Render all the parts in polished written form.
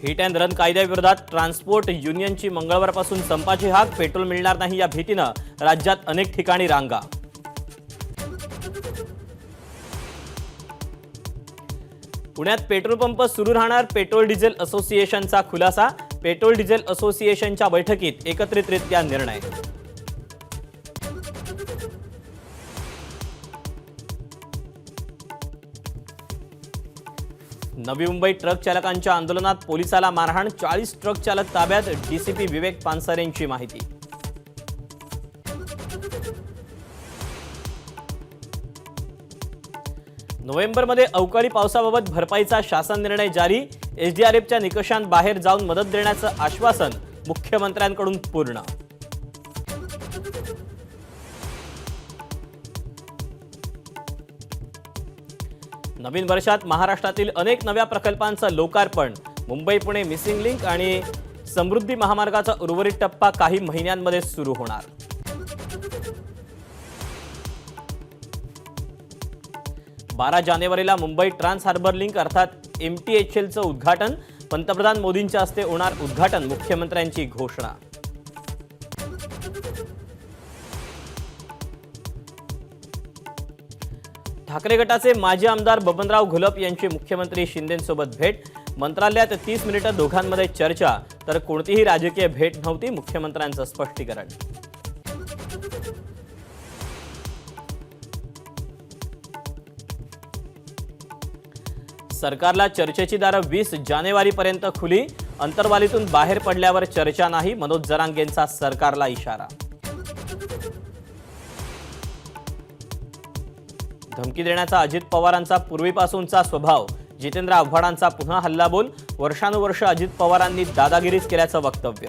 Hit and run कायद्याविरोधात transport युनियनची मंगळवारपासून संपाची हाक. पेट्रोल मिळणार नाही या भीतीनं राज्यात अनेक ठिकाणी रांगा. पुण्यात पेट्रोल पंप सुरू राहणार. पेट्रोल डिझेल असोसिएशनचा खुलासा. पेट्रोल डिझेल असोसिएशनच्या बैठकीत एकत्रितरित्या निर्णय. नवी मुंबई ट्रक चालकांच्या आंदोलनात पोलिसाला मारहाण. 40 ट्रक चालक ताब्यात. डीसीपी विवेक पानसरेंची माहिती. नोव्हेंबरमध्ये अवकाळी पावसाबाबत भरपाईचा शासन निर्णय जारी. एसडीआरएफच्या निकषांबाहेर जाऊन मदत देण्याचं आश्वासन मुख्यमंत्र्यांकडून पूर्ण. नवीन वर्षात महाराष्ट्रातील अनेक नव्या प्रकल्पांचं लोकार्पण. मुंबई पुणे मिसिंग लिंक आणि समृद्धी महामार्गाचा उर्वरित टप्पा काही महिन्यांमध्ये सुरू होणार. बारा जानेवारीला मुंबई ट्रान्स हार्बर लिंक अर्थात MTHLचं उद्घाटन. पंतप्रधान मोदींच्या हस्ते होणार उद्घाटन. मुख्यमंत्र्यांची घोषणा. ठाकरे गटाचे माजी आमदार बबनराव घोलप यांची मुख्यमंत्री शिंदेंसोबत भेट. मंत्रालयात 30 मिनिटं दोघांमध्ये चर्चा. तर कोणतीही राजकीय भेट नव्हती. मुख्यमंत्र्यांचं स्पष्टीकरण. सरकारला चर्चेची दारं 20 जानेवारीपर्यंत खुली. अंतर्वालीतून बाहेर पडल्यावर चर्चा नाही. मनोज जरांगेंचा सरकारला इशारा. धमकी देण्याचा अजित पवारांचा पूर्वीपासूनचा स्वभाव. जितेंद्र आव्हाडांचा पुन्हा हल्लाबोल. वर्षानुवर्ष अजित पवारांनी दादागिरीच केल्याचं वक्तव्य.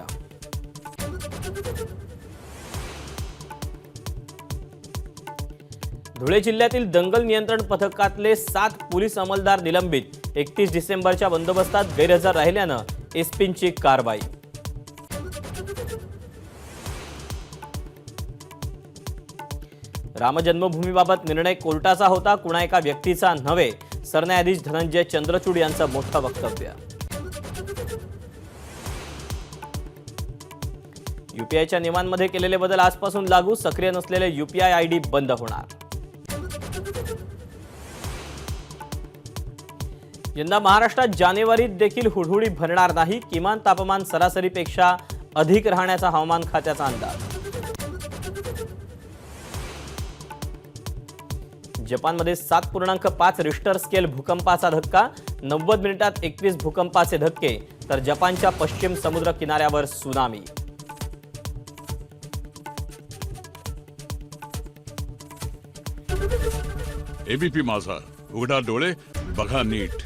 धुळे जिल्ह्यातील दंगल नियंत्रण पथकातले 7 पोलीस अंमलदार निलंबित. 31 डिसेंबरच्या बंदोबस्तात गैरहजर राहिल्यानं एसपींची कारवाई. रामजन्मभूमीबाबत निर्णय कोर्टाचा होता. कुणा एका व्यक्तीचा नव्हे. सरन्यायाधीश धनंजय चंद्रचूड यांचं मोठं वक्तव्य. यूपीआयच्या नियमांमध्ये केलेले बदल आजपासून लागू. सक्रिय नसलेले यूपीआय आयडी बंद होणार. यंदा महाराष्ट्रात जानेवारीत देखील हुडहुडी भरणार नाही. किमान तापमान सरासरीपेक्षा अधिक राहण्याचा हवामान खात्याचा अंदाज. जपानमध्ये 7.5 रिश्टर स्केल भूकंपाचा धक्का. 90 मिनिटात 21 भूकंपाचे धक्के. तर जपानच्या पश्चिम समुद्र किनाऱ्यावर सुनामी. एबीपी माझा, उघडा डोळे बघा नीट.